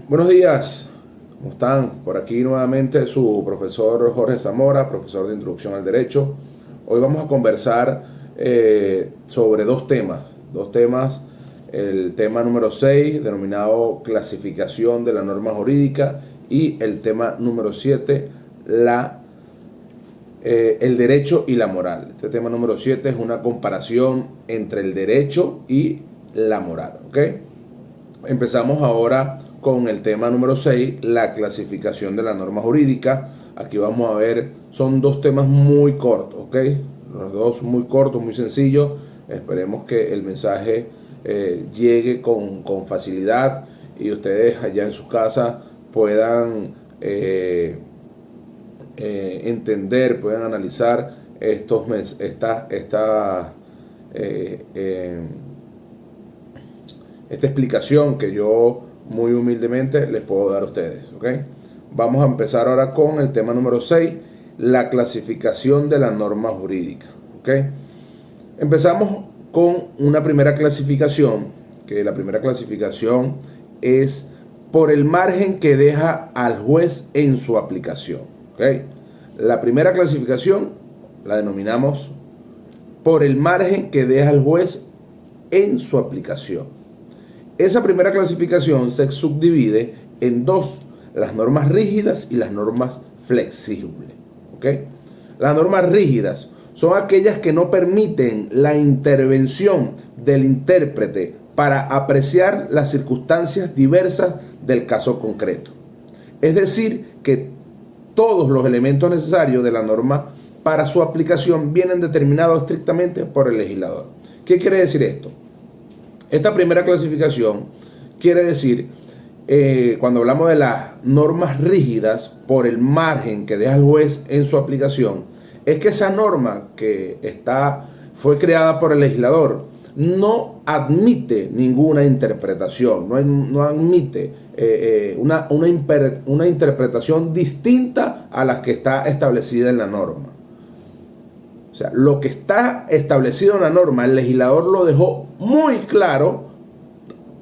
Buenos días, ¿cómo están? Por aquí nuevamente su profesor Jorge Zamora, profesor de Introducción al Derecho. Hoy vamos a conversar sobre dos temas. El tema número 6, denominado clasificación de la norma jurídica, y el tema número 7, el derecho y la moral. Este tema número 7 es una comparación entre el derecho y la moral, ¿ok? Empezamos ahora con el tema número 6, la clasificación de la norma jurídica. Aquí vamos a ver, son dos temas muy cortos, ¿ok? Los dos muy cortos, muy sencillos. Esperemos que el mensaje llegue con facilidad y ustedes allá en sus casas puedan entender, puedan analizar esta explicación que yo muy humildemente les puedo dar a ustedes, ¿ok? Vamos a empezar ahora con el tema número 6, la clasificación de la norma jurídica, ¿ok? Empezamos con una primera clasificación, que la primera clasificación es por el margen que deja al juez en su aplicación, ¿ok? La primera clasificación la denominamos por el margen que deja el juez en su aplicación. Esa primera clasificación se subdivide en dos, las normas rígidas y las normas flexibles, ¿ok? Las normas rígidas son aquellas que no permiten la intervención del intérprete para apreciar las circunstancias diversas del caso concreto. Es decir, que todos los elementos necesarios de la norma para su aplicación vienen determinados estrictamente por el legislador. ¿Qué quiere decir esto? Esta primera clasificación quiere decir, cuando hablamos de las normas rígidas por el margen que deja el juez en su aplicación, es que esa norma que fue creada por el legislador no admite ninguna interpretación, no admite una interpretación distinta a la que está establecida en la norma. O sea, lo que está establecido en la norma, el legislador lo dejó muy claro,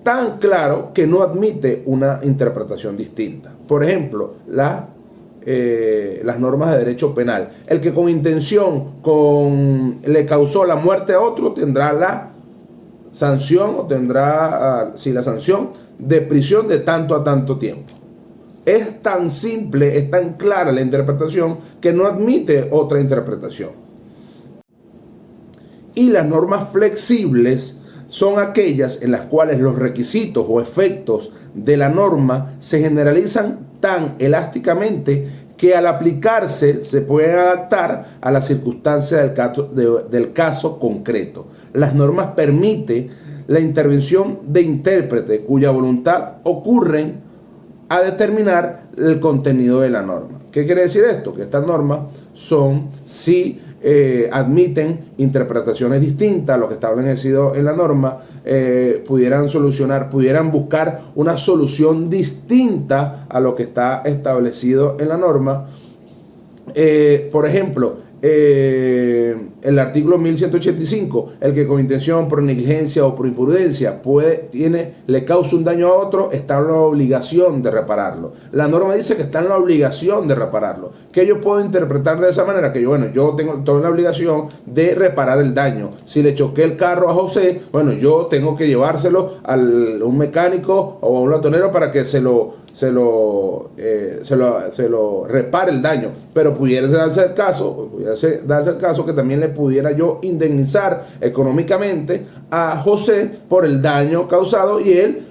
tan claro que no admite una interpretación distinta. Por ejemplo, las normas de derecho penal. El que con intención le causó la muerte a otro tendrá la sanción o tendrá la sanción de prisión de tanto a tanto tiempo. Es tan simple, es tan clara la interpretación que no admite otra interpretación. Y las normas flexibles son aquellas en las cuales los requisitos o efectos de la norma se generalizan tan elásticamente que al aplicarse se pueden adaptar a las circunstancias del caso concreto. Las normas permiten la intervención de intérpretes cuya voluntad ocurren a determinar el contenido de la norma. ¿Qué quiere decir esto? Que estas normas son, sí, admiten interpretaciones distintas a lo que está establecido en la norma, pudieran buscar una solución distinta a lo que está establecido en la norma. Por ejemplo, el artículo 1185, el que con intención, por negligencia o por imprudencia le causa un daño a otro, está en la obligación de repararlo. La norma dice que está en la obligación de repararlo. ¿Qué yo puedo interpretar de esa manera? Que yo tengo la obligación de reparar el daño. Si le choqué el carro a José, yo tengo que llevárselo a un mecánico o a un latonero para que se lo repare el daño. Pero pudiera darse el caso que también le pudiera yo indemnizar económicamente a José por el daño causado y él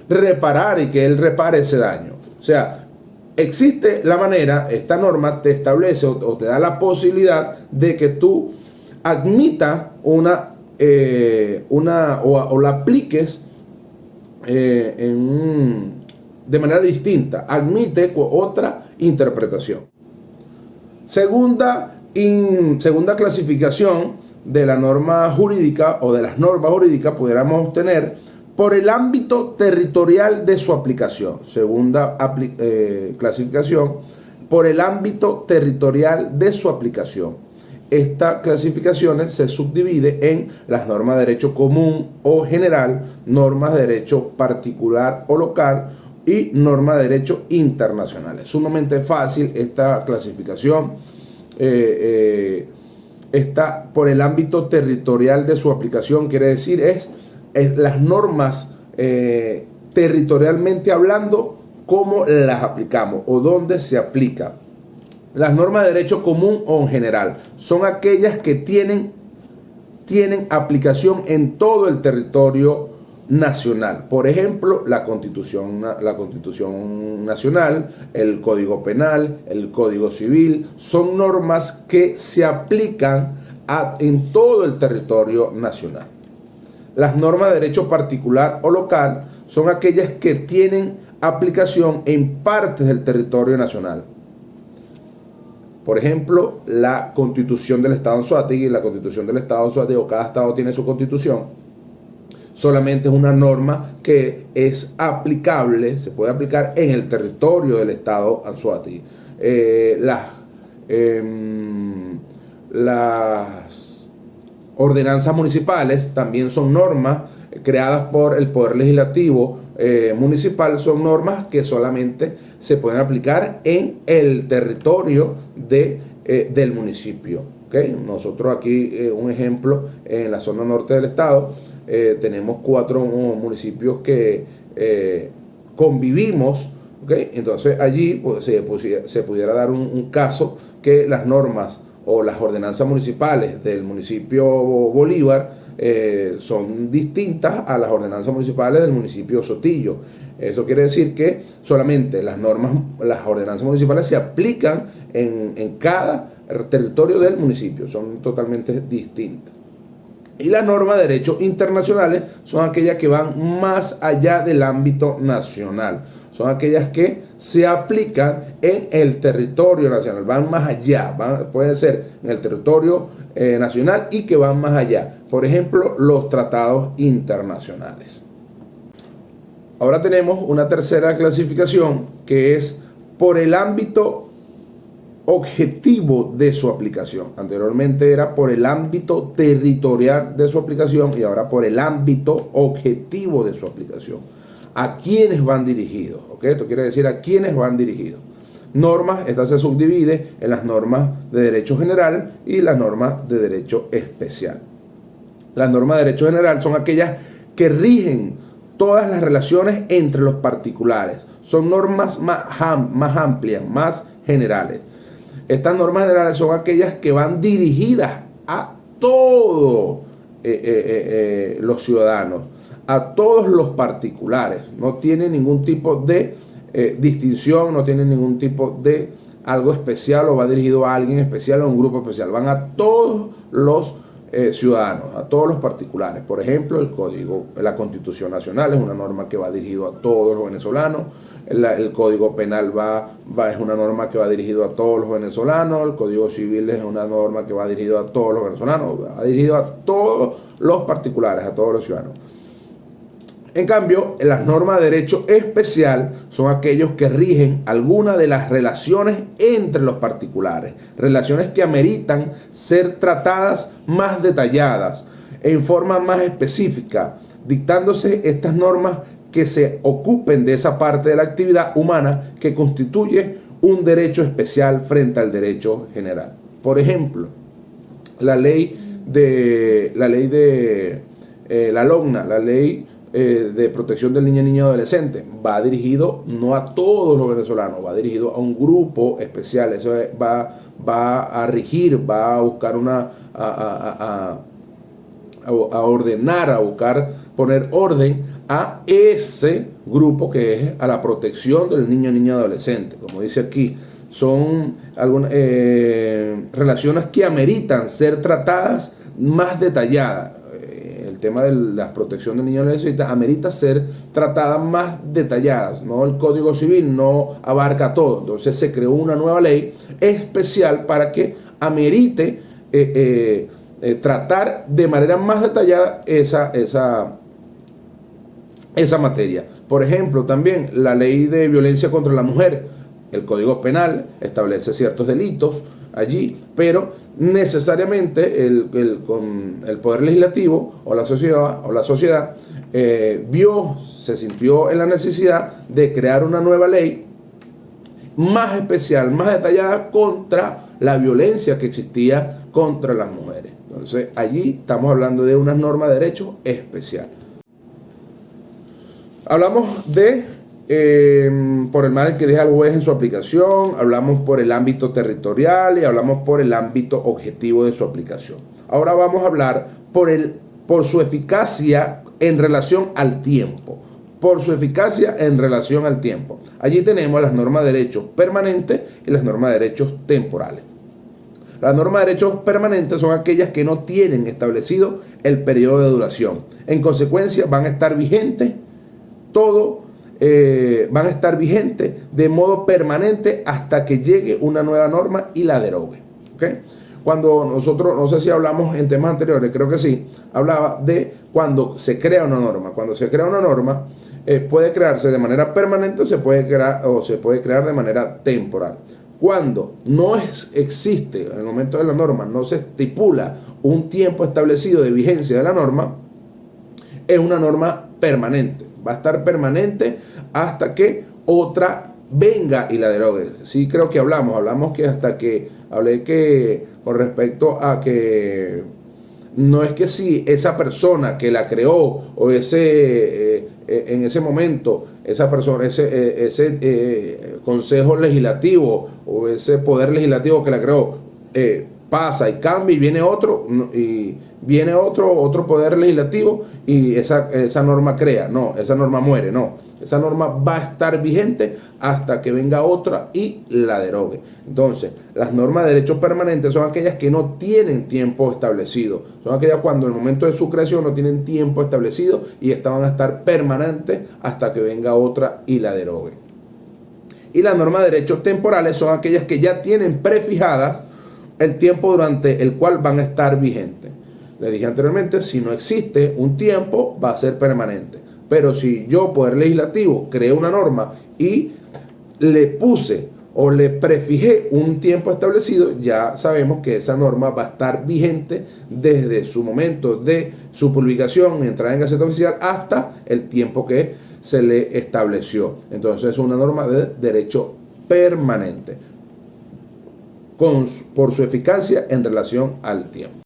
que él repare ese daño. O sea, existe la manera, esta norma te establece o te da la posibilidad de que tú admitas o la apliques de manera distinta, admite otra interpretación. Segunda clasificación de la norma jurídica o de las normas jurídicas pudiéramos tener por el ámbito territorial de su aplicación. Segunda clasificación por el ámbito territorial de su aplicación. Estas clasificaciones se subdivide en las normas de derecho común o general, normas de derecho particular o local, y norma de derecho internacional. Es sumamente fácil esta clasificación. Está por el ámbito territorial de su aplicación, quiere decir es las normas territorialmente hablando, cómo las aplicamos o dónde se aplica. Las normas de derecho común o en general son aquellas que tienen aplicación en todo el territorio nacional. Por ejemplo, la Constitución Nacional, el Código Penal, el Código Civil, son normas que se aplican en todo el territorio nacional. Las normas de derecho particular o local son aquellas que tienen aplicación en partes del territorio nacional. Por ejemplo, la Constitución del Estado Anzoátegui, la Constitución del Estado Anzoátegui, o cada estado tiene su constitución, solamente es una norma que es aplicable, se puede aplicar en el territorio del Estado Anzoátegui. Las ordenanzas municipales también son normas creadas por el Poder Legislativo municipal, son normas que solamente se pueden aplicar en el territorio del municipio. ¿Okay? Nosotros aquí, un ejemplo, en la zona norte del estado, tenemos 4 municipios que convivimos. ¿Okay? Entonces allí pues, se pudiera dar un caso que las normas o las ordenanzas municipales del municipio Bolívar son distintas a las ordenanzas municipales del municipio Sotillo. Eso quiere decir que solamente las ordenanzas municipales se aplican en cada territorio del municipio, son totalmente distintas. Y las normas de derecho internacionales son aquellas que van más allá del ámbito nacional. Son aquellas que se aplican en el territorio nacional, van más allá, pueden ser en el territorio nacional y que van más allá. Por ejemplo, los tratados internacionales. Ahora tenemos una tercera clasificación que es por el ámbito objetivo de su aplicación. Anteriormente era por el ámbito territorial de su aplicación y ahora por el ámbito objetivo de su aplicación. ¿A quiénes van dirigidos? ¿Okay? Esto quiere decir a quiénes van dirigidos. Normas, esta se subdivide en las normas de derecho general y las normas de derecho especial. Las normas de derecho general son aquellas que rigen todas las relaciones entre los particulares. Son normas más amplias, más generales. Estas normas generales son aquellas que van dirigidas a todos los ciudadanos, a todos los particulares. No tiene ningún tipo de distinción, no tiene ningún tipo de algo especial o va dirigido a alguien especial o a un grupo especial. Van a todos los ciudadanos, a todos los particulares. Por ejemplo, la Constitución Nacional es una norma que va dirigido a todos los venezolanos. El Código Penal es una norma que va dirigido a todos los venezolanos. El Código Civil es una norma que va dirigido a todos los venezolanos, va dirigido a todos los particulares, a todos los ciudadanos. En cambio, las normas de derecho especial son aquellos que rigen alguna de las relaciones entre los particulares, relaciones que ameritan ser tratadas más detalladas, en forma más específica, dictándose estas normas que se ocupen de esa parte de la actividad humana que constituye un derecho especial frente al derecho general. Por ejemplo, la ley de la LOGNA, la ley de protección del niño y adolescente, va dirigido no a todos los venezolanos, va dirigido a un grupo especial. Eso va a regir, va a buscar a ordenar, a buscar poner orden a ese grupo que es a la protección del niño y adolescente. Como dice aquí, son algunas relaciones que ameritan ser tratadas más detalladas. El tema de la protección del niño y adolescente amerita ser tratada más detalladas, ¿no? El Código Civil no abarca todo, entonces se creó una nueva ley especial para que amerite tratar de manera más detallada esa materia. Por ejemplo, también la ley de violencia contra la mujer, el Código Penal establece ciertos delitos allí, pero necesariamente con el Poder Legislativo o la sociedad se sintió en la necesidad de crear una nueva ley más especial, más detallada contra la violencia que existía contra las mujeres. Entonces allí estamos hablando de una norma de derecho especial. Hablamos de por el margen que deja el juez en su aplicación, hablamos por el ámbito territorial y hablamos por el ámbito objetivo de su aplicación. Ahora vamos a hablar por su eficacia en relación al tiempo. Por su eficacia en relación al tiempo. Allí tenemos las normas de derechos permanentes y las normas de derechos temporales. Las normas de derechos permanentes son aquellas que no tienen establecido el periodo de duración. En consecuencia, van a estar vigentes van a estar vigentes de modo permanente hasta que llegue una nueva norma y la derogue. ¿Okay? Cuando nosotros, no sé si hablamos en temas anteriores, creo que sí, hablaba de cuando se crea una norma. Cuando se crea una norma, puede crearse de manera permanente o se puede crear de manera temporal. Cuando no existe, en el momento de la norma, no se estipula un tiempo establecido de vigencia de la norma, es una norma permanente. Va a estar permanente hasta que otra venga y la derogue. Sí, creo que hablamos que hablé que con respecto a que no es que si esa persona que la creó o en ese momento esa persona, ese consejo legislativo o ese poder legislativo que la creó pasa y cambia y viene otro poder legislativo y esa norma crea, no, esa norma muere, no, esa norma va a estar vigente hasta que venga otra y la derogue. Entonces, las normas de derechos permanentes son aquellas que no tienen tiempo establecido, son aquellas cuando en el momento de su creación no tienen tiempo establecido y van a estar permanentes hasta que venga otra y la derogue. Y las normas de derechos temporales son aquellas que ya tienen prefijadas el tiempo durante el cual van a estar vigentes. Le dije anteriormente, si no existe un tiempo, va a ser permanente. Pero si yo, poder legislativo, creé una norma y le puse o le prefijé un tiempo establecido, ya sabemos que esa norma va a estar vigente desde su momento de su publicación, entrada en Gaceta Oficial, hasta el tiempo que se le estableció. Entonces es una norma de derecho permanente por su eficacia en relación al tiempo.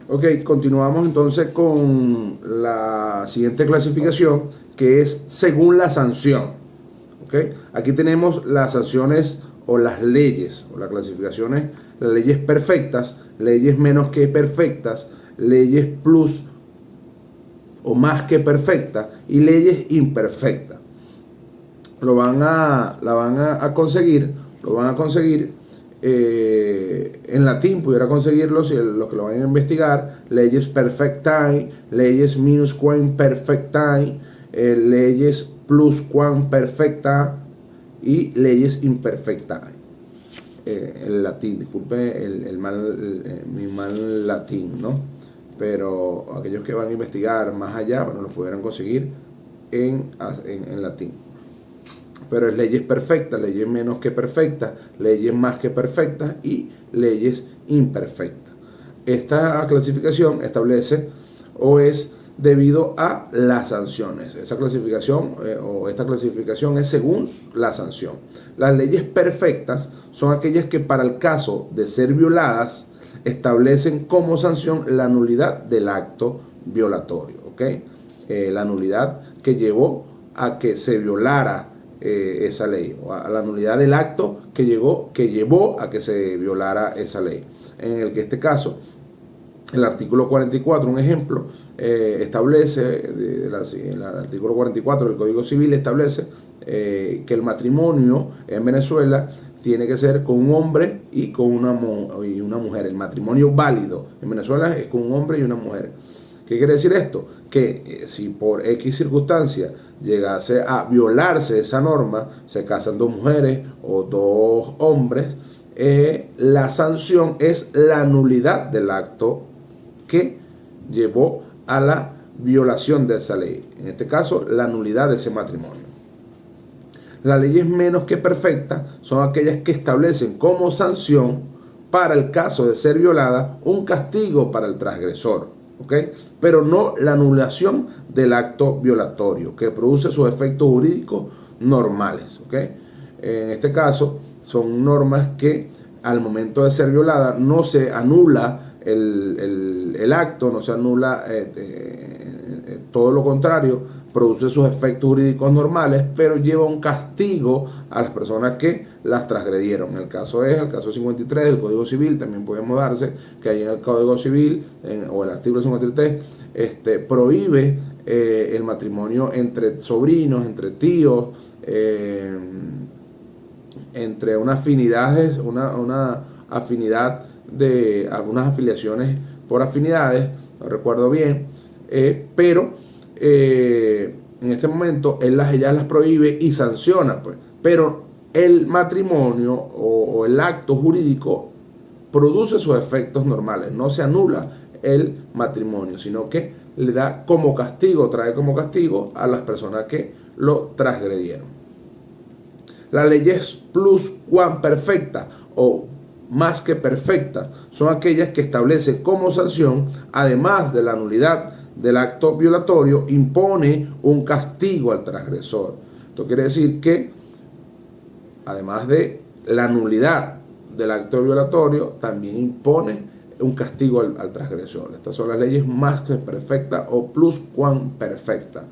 Ok, continuamos entonces con la siguiente clasificación, que es según la sanción. Okay. Aquí tenemos las sanciones o las leyes, o las clasificaciones, las leyes perfectas, leyes menos que perfectas, leyes plus o más que perfectas y leyes imperfectas. Lo van a conseguir en latín, pudiera conseguirlo si los que lo vayan a investigar, leyes perfectae, leyes minusquam perfectae, leyes plusquam perfecta y leyes imperfectae. El latín, disculpe mi mal latín, ¿no? Pero aquellos que van a investigar más allá, bueno, lo pudieran conseguir en latín. Pero es leyes perfectas, leyes menos que perfectas, leyes más que perfectas y leyes imperfectas. Esta clasificación establece o es debido a las sanciones. Esa clasificación esta clasificación es según la sanción. Las leyes perfectas son aquellas que para el caso de ser violadas establecen como sanción la nulidad del acto violatorio. ¿Okay? La nulidad que llevó a que se violara esa ley, o a la nulidad del acto que llevó a que se violara esa ley. En este caso, el artículo 44, un ejemplo, establece, el artículo 44 del Código Civil establece que el matrimonio en Venezuela tiene que ser con un hombre y con una mujer. El matrimonio válido en Venezuela es con un hombre y una mujer. ¿Qué quiere decir esto? Que si por X circunstancia llegase a violarse esa norma, se casan dos mujeres o dos hombres, la sanción es la nulidad del acto que llevó a la violación de esa ley. En este caso, la nulidad de ese matrimonio. Las leyes menos que perfectas son aquellas que establecen como sanción para el caso de ser violada un castigo para el transgresor. ¿ok? Pero no la anulación del acto violatorio, que produce sus efectos jurídicos normales, ¿ok? En este caso, son normas que al momento de ser violada no se anula el acto, no se anula todo lo contrario, produce sus efectos jurídicos normales, pero lleva un castigo a las personas que las transgredieron. El caso 53 del Código Civil, también podemos darse que ahí en el Código Civil, o el artículo 53, prohíbe el matrimonio entre sobrinos, entre tíos, entre una afinidad de algunas afiliaciones por afinidades, no recuerdo bien, pero en este momento ella las prohíbe y sanciona, pues. Pero el matrimonio o el acto jurídico produce sus efectos normales, no se anula el matrimonio, sino que le da como castigo, trae como castigo a las personas que lo transgredieron. Las leyes pluscuamperfectas o más que perfectas son aquellas que establecen como sanción, además de la nulidad del acto violatorio, impone un castigo al transgresor. Esto quiere decir que, además de la nulidad del acto violatorio, también impone un castigo al transgresor. Estas son las leyes más que perfectas o pluscuamperfectas.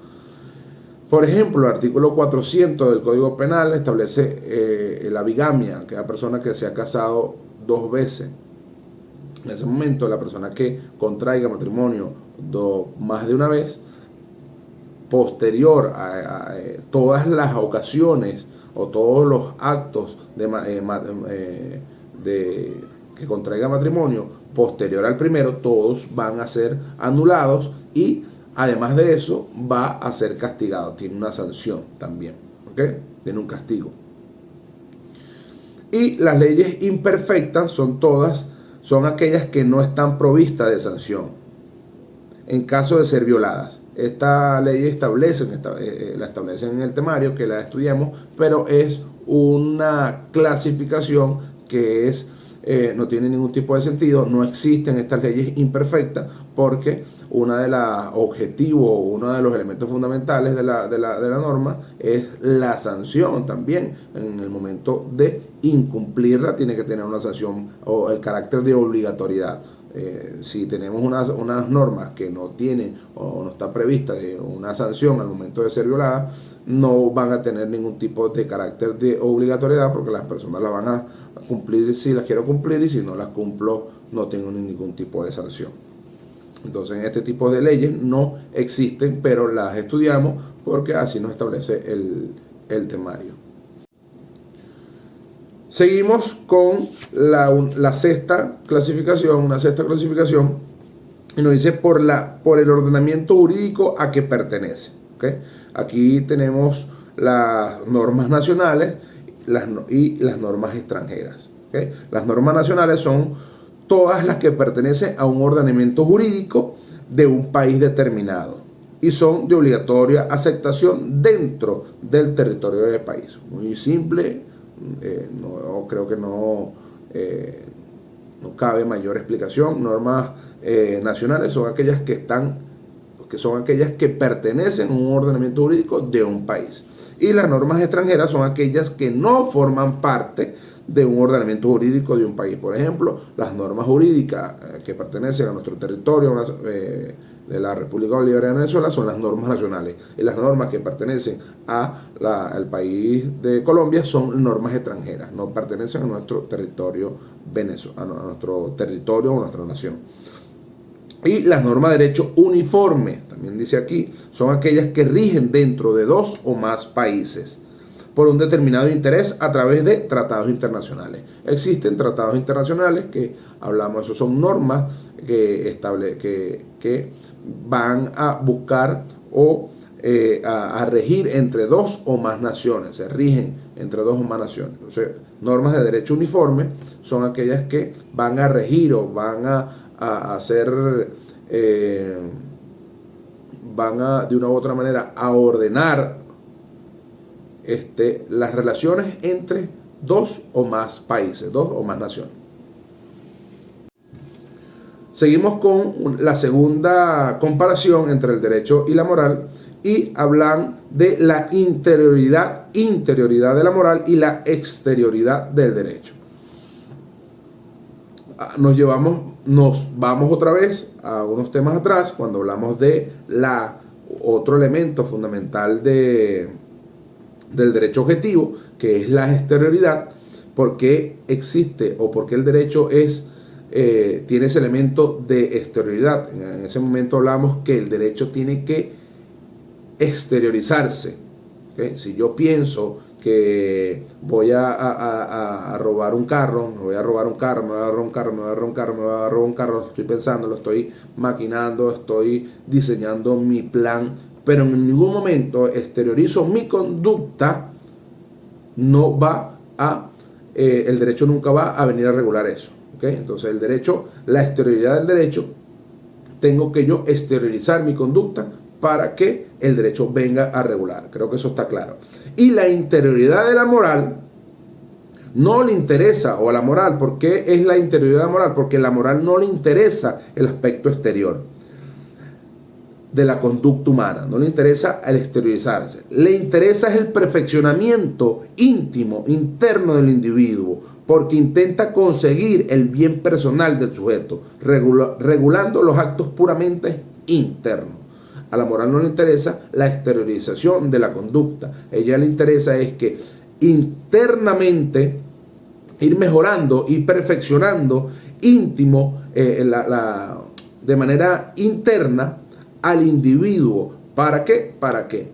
Por ejemplo, el artículo 400 del Código Penal establece la bigamia, aquella persona que se ha casado 2 veces. En ese momento, la persona que contraiga matrimonio más de una vez, posterior a todas las ocasiones o todos los actos que contraiga matrimonio posterior al primero, todos van a ser anulados y además de eso va a ser castigado, tiene una sanción también, ¿ok? Tiene un castigo. Y las leyes imperfectas son aquellas que no están provistas de sanción en caso de ser violadas. Esta ley la establecen en el temario, que la estudiamos, pero es una clasificación que no tiene ningún tipo de sentido. No existen estas leyes imperfectas porque uno de los elementos fundamentales de la norma es la sanción también. En el momento de incumplirla tiene que tener una sanción o el carácter de obligatoriedad. Si tenemos unas normas que no tienen o no está prevista de una sanción al momento de ser violada, no van a tener ningún tipo de carácter de obligatoriedad, porque las personas las van a cumplir si las quiero cumplir, y si no las cumplo no tengo ningún tipo de sanción. Entonces, en este tipo de leyes no existen, pero las estudiamos porque así nos establece el temario. Seguimos con la sexta clasificación, y nos dice por el ordenamiento jurídico a que pertenece. ¿Okay? Aquí tenemos las normas nacionales y las normas extranjeras. ¿Okay? Las normas nacionales son todas las que pertenecen a un ordenamiento jurídico de un país determinado y son de obligatoria aceptación dentro del territorio del país. Muy simple, creo que no cabe mayor explicación. Normas nacionales son aquellas que pertenecen a un ordenamiento jurídico de un país, y las normas extranjeras son aquellas que no forman parte de un ordenamiento jurídico de un país. Por ejemplo, las normas jurídicas que pertenecen a nuestro territorio de la República Bolivariana de Venezuela son las normas nacionales, y las normas que pertenecen al país de Colombia son normas extranjeras, no pertenecen a nuestro territorio venezolano, a nuestro territorio o a nuestra nación. Y las normas de derecho uniforme, también dice aquí, son aquellas que rigen dentro de 2 o más países por un determinado interés a través de tratados internacionales. Existen tratados internacionales que hablamos, esos son normas que van a buscar o a regir entre 2 o más naciones, se rigen entre 2 o más naciones. Entonces, normas de derecho uniforme son aquellas que van a regir o van a hacer, de una u otra manera a ordenar las relaciones entre 2 o más países, 2 o más naciones. Seguimos con la segunda comparación entre el derecho y la moral y hablan de la interioridad de la moral y la exterioridad del derecho. Nos vamos otra vez a unos temas atrás cuando hablamos de otro elemento fundamental del derecho objetivo, que es la exterioridad. ¿Por qué existe o por qué el derecho tiene ese elemento de exterioridad? En ese momento hablamos que el derecho tiene que exteriorizarse. ¿Okay? Si yo pienso que voy a robar un carro, me voy a robar un carro, estoy pensando, lo estoy maquinando, estoy diseñando mi plan, pero en ningún momento exteriorizo mi conducta, el derecho nunca va a venir a regular eso. ¿Okay? Entonces el derecho, la exterioridad del derecho, tengo que yo exteriorizar mi conducta para que el derecho venga a regular. Creo que eso está claro. Y la interioridad de la moral no le interesa, o a la moral, ¿por qué es la interioridad de la moral? Porque a la moral no le interesa el aspecto exterior de la conducta humana, no le interesa el exteriorizarse, le interesa el perfeccionamiento íntimo, interno del individuo, porque intenta conseguir el bien personal del sujeto, regulando los actos puramente internos. A la moral no le interesa la exteriorización de la conducta, a ella le interesa es que internamente ir mejorando y perfeccionando íntimo, de manera interna, al individuo. ¿Para qué? Para que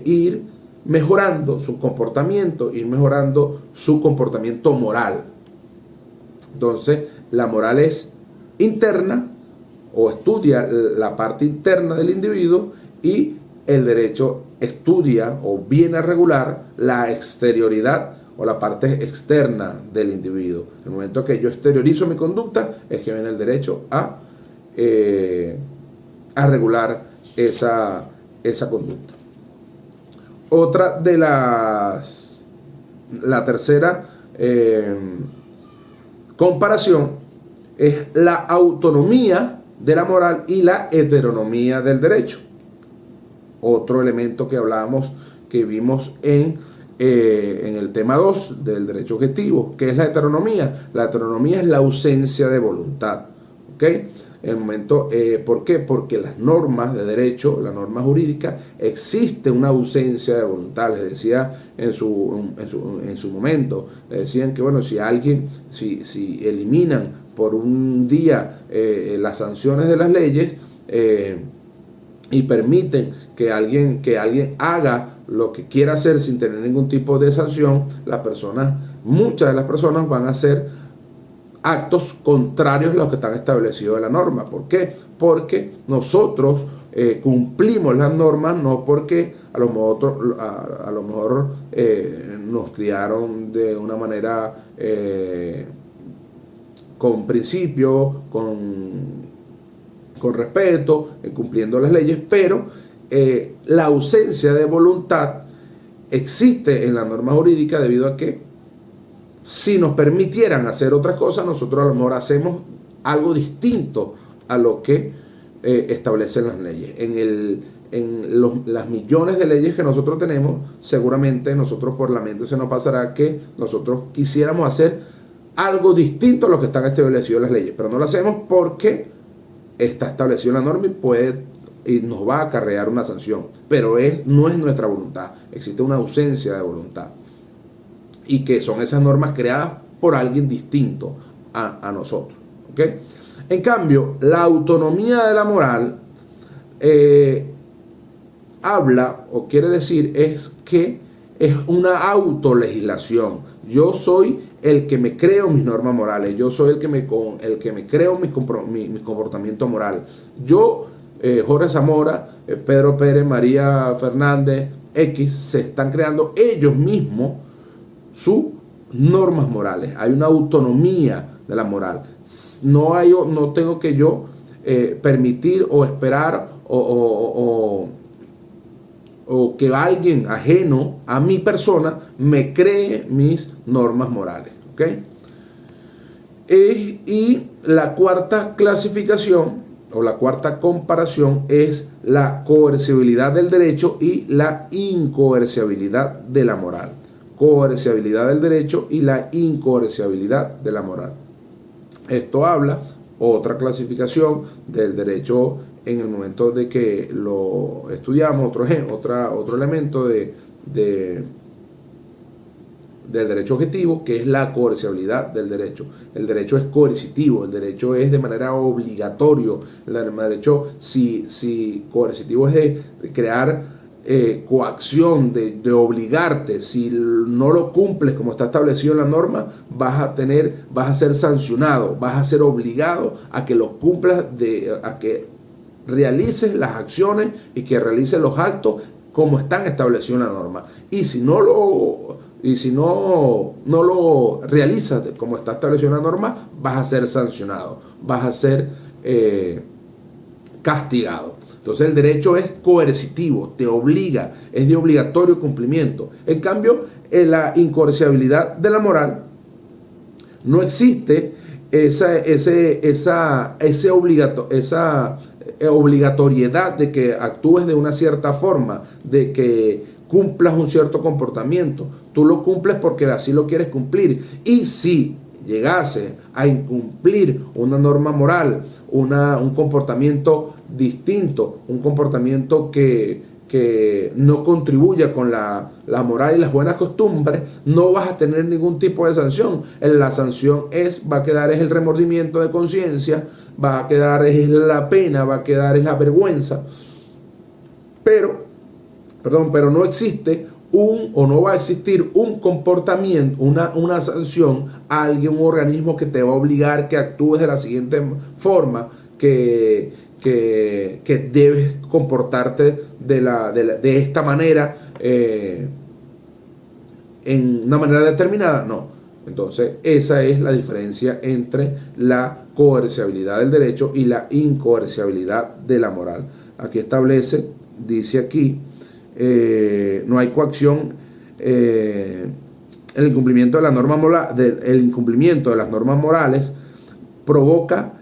ir mejorando su comportamiento, ir mejorando su comportamiento moral. Entonces, la moral es interna, o estudia la parte interna del individuo, y el derecho estudia o viene a regular la exterioridad o la parte externa del individuo. En el momento que yo exteriorizo mi conducta, es que viene el derecho a regular esa conducta. Otra de la tercera comparación es la autonomía de la moral y la heteronomía del derecho. Otro elemento que hablábamos, que vimos en el tema 2 del derecho objetivo, que es la heteronomía. La heteronomía es la ausencia de voluntad. ¿Ok? En el momento, ¿por qué? Porque las normas de derecho, la norma jurídica, existe una ausencia de voluntad. Les decía en su momento, les decían que bueno, si eliminan por un día las sanciones de las leyes y permiten que alguien haga lo que quiera hacer sin tener ningún tipo de sanción, muchas de las personas van a hacer actos contrarios a los que están establecidos en la norma. ¿Por qué? Porque nosotros cumplimos las normas, no porque a lo mejor nos criaron de una manera con principio, con respeto, cumpliendo las leyes, pero la ausencia de voluntad existe en la norma jurídica debido a que si nos permitieran hacer otras cosas, nosotros a lo mejor hacemos algo distinto a lo que establecen las leyes. Las millones de leyes que nosotros tenemos, seguramente nosotros por la mente se nos pasará que nosotros quisiéramos hacer algo distinto a lo que están establecidos en las leyes, pero no lo hacemos porque está establecido en la norma y nos va a acarrear una sanción, pero no es nuestra voluntad, existe una ausencia de voluntad, y que son esas normas creadas por alguien distinto a nosotros. ¿Okay? En cambio, la autonomía de la moral habla o quiere decir es que es una autolegislación. Yo soy el que me creo mis normas morales, yo soy el que me creo mi comportamiento moral. Yo, Jorge Zamora, Pedro Pérez, María Fernández, X, se están creando ellos mismos sus normas morales. Hay una autonomía de la moral. No tengo que yo permitir o esperar o que alguien ajeno a mi persona me cree mis normas morales. ¿Okay? Y la cuarta clasificación o la cuarta comparación es la coercibilidad del derecho y la incoercibilidad de la moral. Coercibilidad del derecho y la incoercibilidad de la moral. Esto habla, otra clasificación del derecho en el momento de que lo estudiamos, otro elemento del derecho objetivo, que es la coercibilidad del derecho. El derecho es coercitivo, el derecho es de manera obligatorio. El derecho, si coercitivo es de crear coacción, de obligarte. Si no lo cumples como está establecido en la norma, vas a ser sancionado, vas a ser obligado a que lo cumplas, a que realices las acciones y que realices los actos como están establecidos en la norma. Y si no lo realizas como está establecido en la norma, vas a ser sancionado, vas a ser castigado. Entonces el derecho es coercitivo, te obliga, es de obligatorio cumplimiento. En cambio, en la incoercibilidad de la moral no existe esa obligatoriedad de que actúes de una cierta forma, de que cumplas un cierto comportamiento. Tú lo cumples porque así lo quieres cumplir. Y si llegase a incumplir una norma moral, un comportamiento distinto, un comportamiento que no contribuya con la moral y las buenas costumbres, no vas a tener ningún tipo de sanción. La sanción va a quedar es el remordimiento de conciencia, va a quedar es la pena, va a quedar es la vergüenza. Pero no existe no va a existir un comportamiento, una sanción a alguien, un organismo que te va a obligar que actúes de la siguiente forma, que debes comportarte de esta manera, en una manera determinada. No. Entonces, esa es la diferencia entre la coercibilidad del derecho y la incoercibilidad de la moral. Aquí dice aquí, no hay coacción, el incumplimiento de la norma moral, el incumplimiento de las normas morales provoca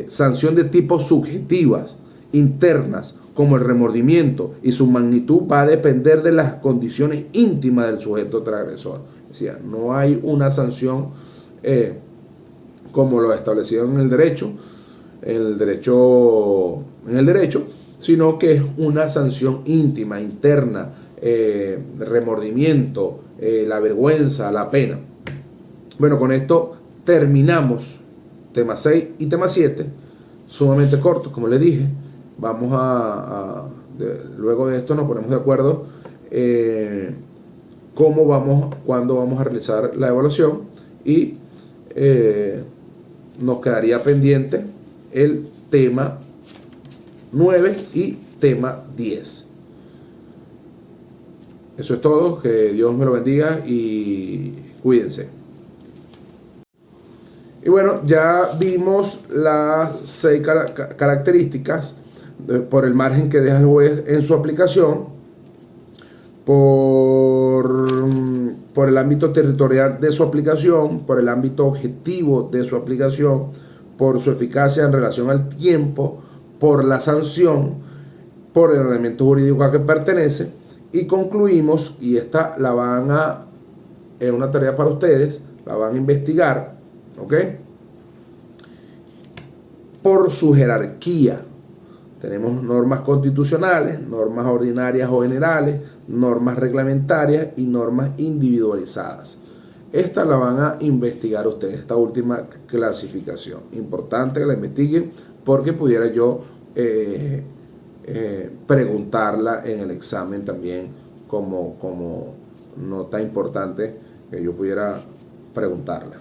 sanción de tipo subjetivas, internas, como el remordimiento, y su magnitud va a depender de las condiciones íntimas del sujeto transgresor. O sea, no hay una sanción como lo establecido en el derecho, sino que es una sanción íntima, interna, remordimiento, la vergüenza, la pena. Bueno, con esto terminamos tema 6 y tema 7, sumamente cortos, como les dije. Vamos luego de esto nos ponemos de acuerdo cuándo vamos a realizar la evaluación, y nos quedaría pendiente el tema 9 y tema 10. Eso es todo, que Dios me lo bendiga y cuídense. Y bueno, ya vimos las 6 características por el margen que deja el juez en su aplicación, por el ámbito territorial de su aplicación, por el ámbito objetivo de su aplicación, por su eficacia en relación al tiempo, por la sanción, por el ordenamiento jurídico a que pertenece, y concluimos, y esta es una tarea para ustedes, la van a investigar, ¿ok? Por su jerarquía. Tenemos normas constitucionales, normas ordinarias o generales, normas reglamentarias y normas individualizadas. Esta la van a investigar ustedes, esta última clasificación. Importante que la investiguen, porque pudiera yo preguntarla en el examen también, como nota importante que yo pudiera preguntarla.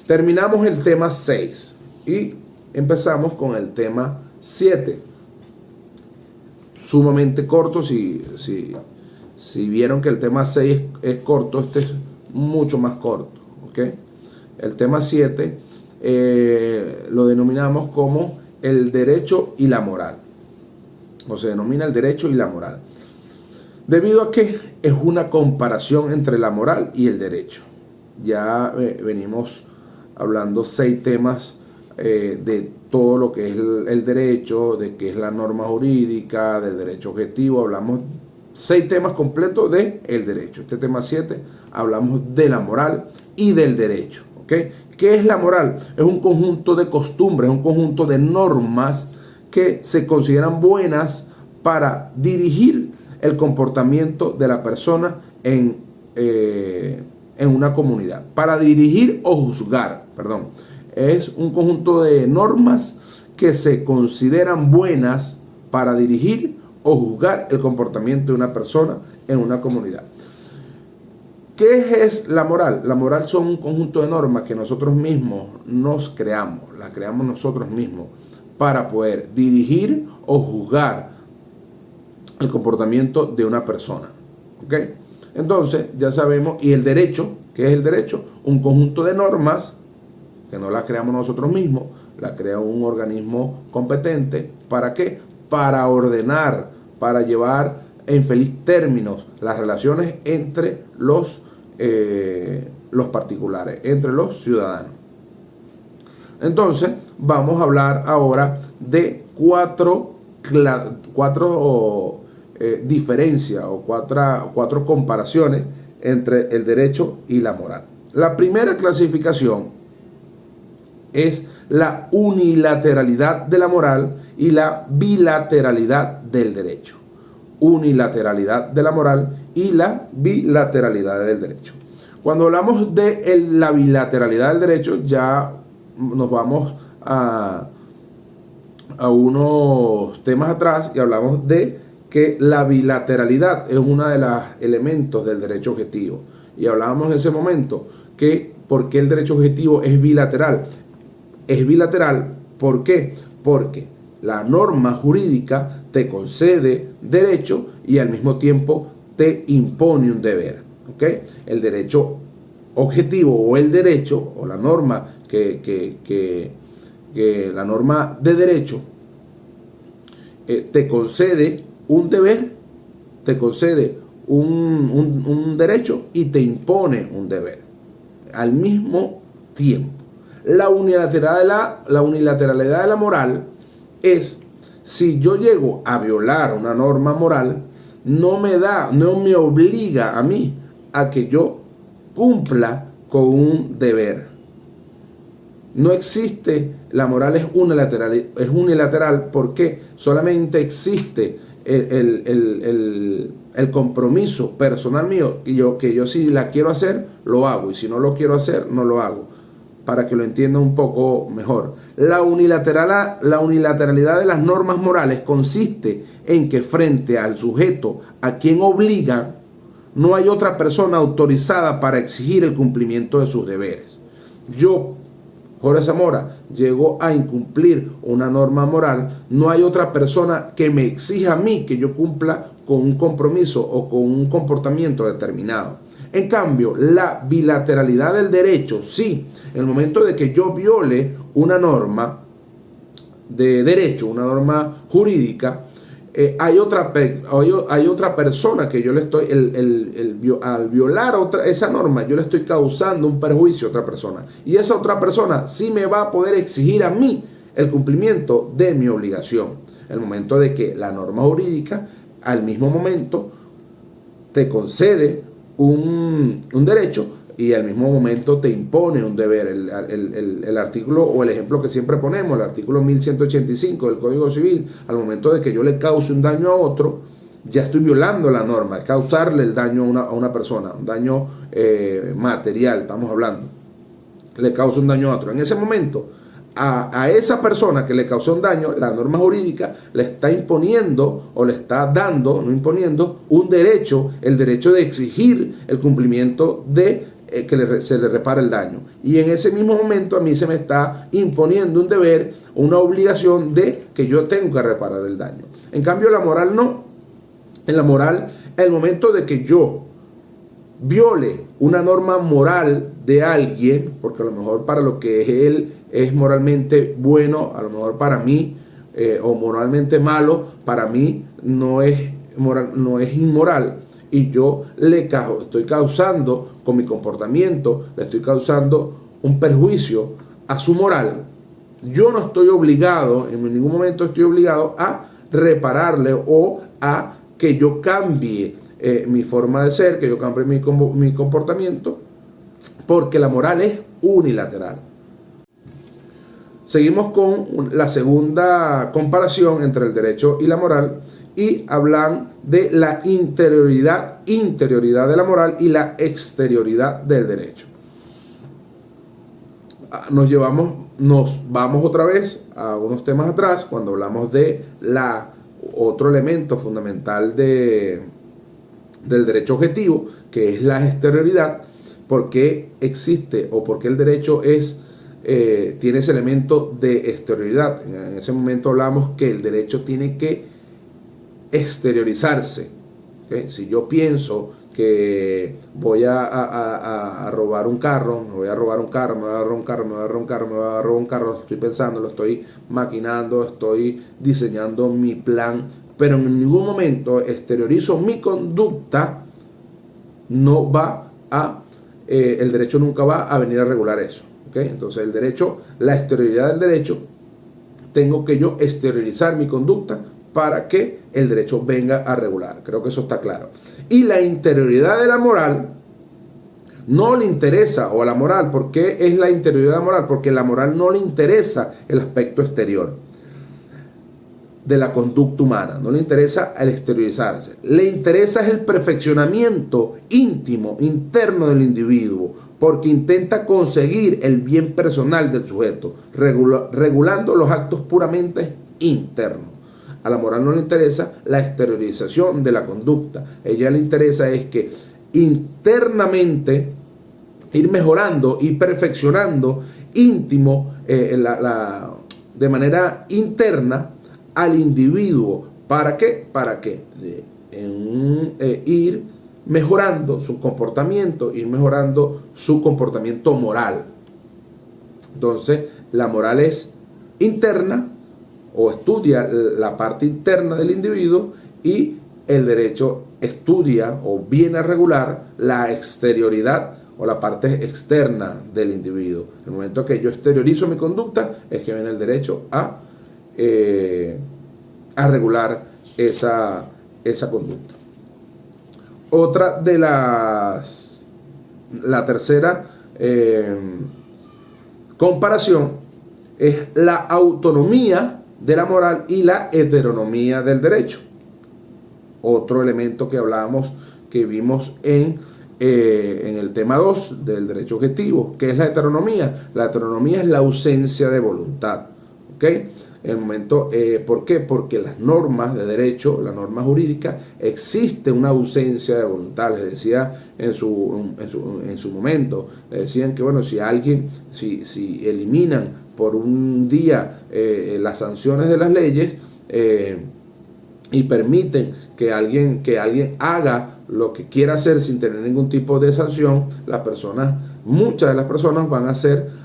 Terminamos el tema 6 y empezamos con el tema 7. Sumamente corto. Si vieron que el tema 6 es corto, este es mucho más corto, ¿ok? El tema 7 lo denominamos como el derecho y la moral, o se denomina el derecho y la moral, debido a que es una comparación entre la moral y el derecho. Ya venimos hablando 6 temas de todo lo que es el derecho, de qué es la norma jurídica, del derecho objetivo. Hablamos 6 temas completos del derecho. Este tema 7 hablamos de la moral y del derecho. ¿Ok? ¿Qué es la moral? Es un conjunto de costumbres, un conjunto de normas que se consideran buenas para dirigir el comportamiento de la persona en una comunidad. Para dirigir o juzgar, perdón. Es un conjunto de normas que se consideran buenas para dirigir o juzgar el comportamiento de una persona en una comunidad. ¿Qué es la moral? La moral son un conjunto de normas que nosotros mismos nos creamos, las creamos nosotros mismos para poder dirigir o juzgar el comportamiento de una persona. ¿Ok? Entonces, ya sabemos, y el derecho, ¿qué es el derecho? Un conjunto de normas que no las creamos nosotros mismos, la crea un organismo competente. ¿Para qué? Para ordenar, para llevar en feliz términos las relaciones entre los particulares, entre los ciudadanos. Entonces, vamos a hablar ahora de cuatro diferencias o cuatro comparaciones entre el derecho y la moral. La primera clasificación es la unilateralidad de la moral y la bilateralidad del derecho. Unilateralidad de la moral y la bilateralidad del derecho. Cuando hablamos de la bilateralidad del derecho, ya nos vamos a unos temas atrás y hablamos de que la bilateralidad es uno de los elementos del derecho objetivo. Y hablábamos en ese momento que ¿por qué el derecho objetivo es bilateral? Es bilateral, ¿por qué? Porque la norma jurídica te concede derecho y al mismo tiempo te impone un deber. ¿Ok? El derecho objetivo o el derecho o la norma la norma de derecho te concede un deber, te concede un derecho y te impone un deber al mismo tiempo. La unilateralidad de la moral es si yo llego a violar una norma moral, no me obliga a mí a que yo cumpla con un deber. No existe, la moral es unilateral porque solamente existe el compromiso personal mío que yo si la quiero hacer, lo hago, y si no lo quiero hacer, no lo hago, para que lo entienda un poco mejor. La unilateralidad de las normas morales consiste en que frente al sujeto a quien obliga, no hay otra persona autorizada para exigir el cumplimiento de sus deberes. Yo, Jorge Zamora, llego a incumplir una norma moral, no hay otra persona que me exija a mí que yo cumpla con un compromiso o con un comportamiento determinado. En cambio, la bilateralidad del derecho, sí, en el momento de que yo viole una norma de derecho, una norma jurídica, hay otra persona que yo le estoy, al violar esa norma, yo le estoy causando un perjuicio a otra persona. Y esa otra persona sí me va a poder exigir a mí el cumplimiento de mi obligación. El momento de que la norma jurídica, al mismo momento, te concede un derecho y al mismo momento te impone un deber. El artículo o el ejemplo que siempre ponemos, el artículo 1185 del Código Civil, al momento de que yo le cause un daño a otro, ya estoy violando la norma, causarle el daño a una persona, un daño material, estamos hablando, le causa un daño a otro. En ese momento, a esa persona que le causó un daño, la norma jurídica le está imponiendo o le está dando, no imponiendo, un derecho, el derecho de exigir el cumplimiento de que se le repare el daño. Y en ese mismo momento a mí se me está imponiendo un deber, una obligación de que yo tengo que reparar el daño. En cambio, la moral no. En la moral, el momento de que yo viole una norma moral de alguien, porque a lo mejor para lo que él es moralmente bueno, a lo mejor para mí, o moralmente malo, para mí no es inmoral, y yo estoy causando con mi comportamiento, le estoy causando un perjuicio a su moral, yo no estoy obligado, en ningún momento estoy obligado a repararle o a que yo cambie mi forma de ser, que yo cambie mi comportamiento, porque la moral es unilateral. Seguimos con la segunda comparación entre el derecho y la moral y hablan de la interioridad de la moral y la exterioridad del derecho. Nos vamos otra vez a unos temas atrás cuando hablamos de otro elemento fundamental del derecho objetivo, que es la exterioridad. ¿Por qué existe o por qué el derecho tiene ese elemento de exterioridad? En ese momento hablamos que el derecho tiene que exteriorizarse. ¿Okay? Si yo pienso que voy a robar un carro, me voy a robar un carro, me voy a robar un carro, me voy a robar un carro, me voy a robar un carro, estoy pensando, lo estoy maquinando, estoy diseñando mi plan, pero en ningún momento exteriorizo mi conducta, el derecho nunca va a venir a regular eso. ¿Okay? Entonces el derecho, la exterioridad del derecho, tengo que yo exteriorizar mi conducta para que el derecho venga a regular. Creo que eso está claro. Y la interioridad de la moral no le interesa, o a la moral, ¿por qué es la interioridad de la moral? Porque la moral no le interesa el aspecto exterior de la conducta humana, no le interesa el exteriorizarse, le interesa el perfeccionamiento íntimo, interno del individuo, porque intenta conseguir el bien personal del sujeto, regulando los actos puramente internos. A la moral no le interesa la exteriorización de la conducta, a ella le interesa es que internamente ir mejorando y perfeccionando íntimo, de manera interna, al individuo. ¿Para qué? Para que ir mejorando su comportamiento, ir mejorando su comportamiento moral. Entonces, la moral es interna, o estudia la parte interna del individuo, y el derecho estudia o viene a regular la exterioridad o la parte externa del individuo. En el momento que yo exteriorizo mi conducta es que viene el derecho a regular esa conducta. Otra de la tercera comparación es la autonomía de la moral y la heteronomía del derecho. Otro elemento que hablábamos, que vimos en el tema 2 del derecho objetivo, que es la heteronomía. La heteronomía es la ausencia de voluntad. ¿Ok? En el momento, ¿por qué? Porque las normas de derecho, la norma jurídica, existe una ausencia de voluntad. Les decía en su momento, les decían que bueno, si eliminan por un día las sanciones de las leyes y permiten que alguien haga lo que quiera hacer sin tener ningún tipo de sanción, muchas de las personas van a hacer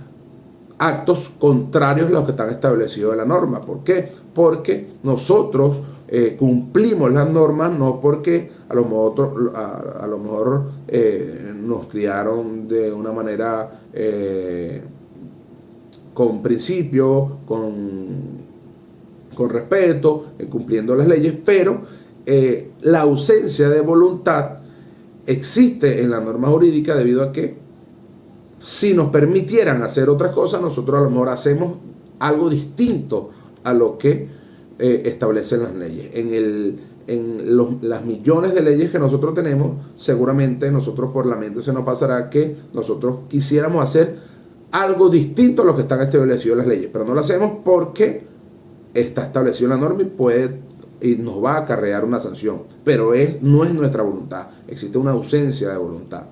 actos contrarios a los que están establecidos en la norma. ¿Por qué? Porque nosotros cumplimos las normas, no porque a lo mejor nos criaron de una manera con principio, con respeto, cumpliendo las leyes, pero la ausencia de voluntad existe en la norma jurídica debido a que si nos permitieran hacer otras cosas, nosotros a lo mejor hacemos algo distinto a lo que establecen las leyes. Las millones de leyes que nosotros tenemos, seguramente nosotros por la mente se nos pasará que nosotros quisiéramos hacer algo distinto a lo que están establecidos en las leyes, pero no lo hacemos porque está establecido en la norma y nos va a acarrear una sanción, pero no es nuestra voluntad, existe una ausencia de voluntad,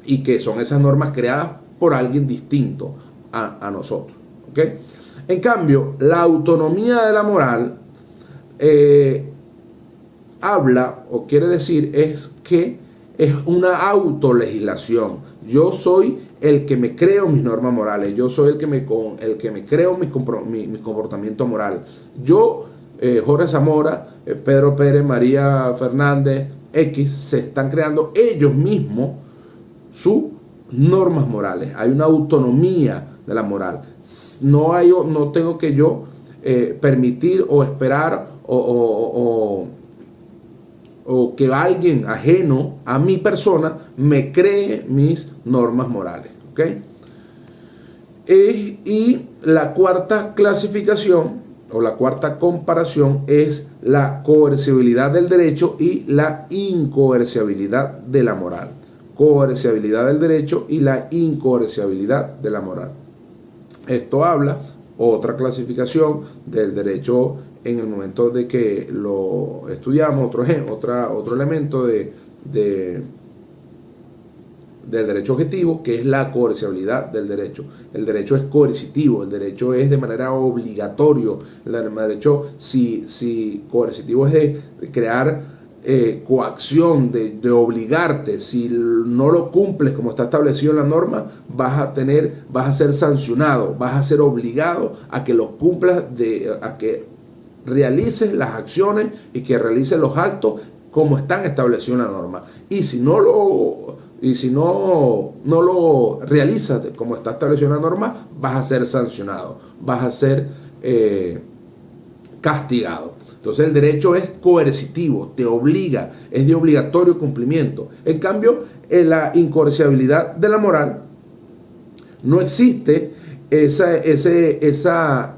y que son esas normas creadas por alguien distinto a nosotros. ¿Okay? En cambio, la autonomía de la moral habla o quiere decir es que es una autolegislación. Yo soy el que me creo mis normas morales, yo soy el que me creo mi comportamiento moral. Yo, Jorge Zamora, Pedro Pérez, María Fernández, X, se están creando ellos mismos su normas morales, hay una autonomía de la moral. No tengo que yo permitir o esperar o que alguien ajeno a mi persona me cree mis normas morales. ¿Ok? Y la cuarta clasificación o la cuarta comparación es la coercibilidad del derecho y la incoercibilidad de la moral. Coercibilidad del derecho y la incoercibilidad de la moral. Esto habla otra clasificación del derecho en el momento de que lo estudiamos, otro elemento del derecho objetivo, que es la coercibilidad del derecho. El derecho es coercitivo, el derecho es de manera obligatorio. El derecho, si coercitivo es de crear coacción, de obligarte. Si no lo cumples como está establecido en la norma, vas a ser sancionado, vas a ser obligado a que lo cumplas, a que realices las acciones y que realices los actos como están establecidos en la norma. Y si no lo realizas como está establecido en la norma, vas a ser sancionado, vas a ser castigado. Entonces el derecho es coercitivo, te obliga, es de obligatorio cumplimiento. En cambio, en la incoercibilidad de la moral no existe esa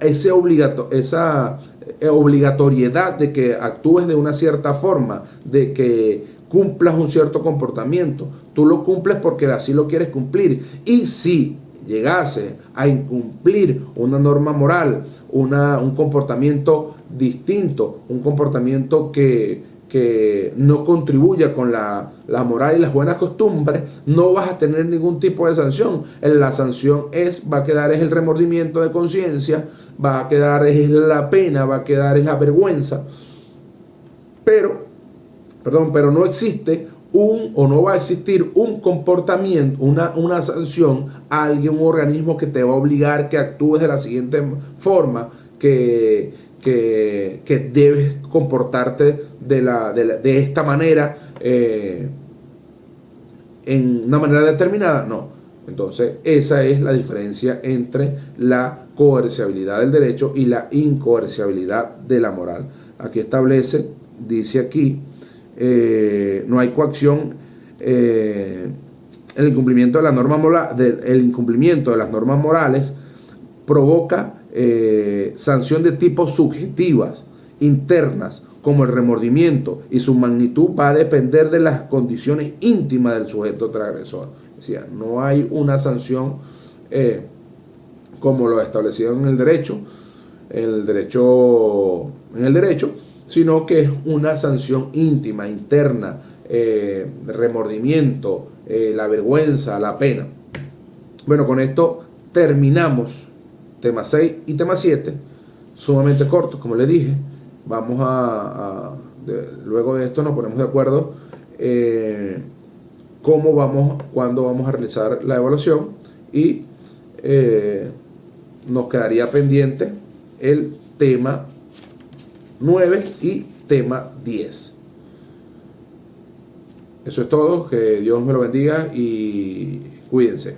obligatoriedad de que actúes de una cierta forma, de que cumplas un cierto comportamiento. Tú lo cumples porque así lo quieres cumplir. Y si llegase a incumplir una norma moral, un comportamiento distinto, un comportamiento que no contribuya con la moral y las buenas costumbres, no vas a tener ningún tipo de sanción. La sanción va a quedar es el remordimiento de conciencia, va a quedar es la pena, va a quedar es la vergüenza. Pero no existe no va a existir un comportamiento, una sanción a alguien, un organismo que te va a obligar que actúes de la siguiente forma, que debes comportarte de esta manera, en una manera determinada. No. Entonces, esa es la diferencia entre la coercibilidad del derecho y la incoercibilidad de la moral. Aquí dice aquí, no hay coacción, el incumplimiento de la norma moral, el incumplimiento de las normas morales provoca sanción de tipo subjetivas, internas, como el remordimiento, y su magnitud va a depender de las condiciones íntimas del sujeto transgresor. O sea, no hay una sanción como lo establecido en el derecho, sino que es una sanción íntima, interna, remordimiento, la vergüenza, la pena. Bueno, con esto terminamos tema 6 y tema 7, sumamente cortos, como les dije. Vamos luego de esto nos ponemos de acuerdo cuándo vamos a realizar la evaluación, y nos quedaría pendiente el tema 9 y tema 10. Eso es todo, que Dios me lo bendiga y cuídense.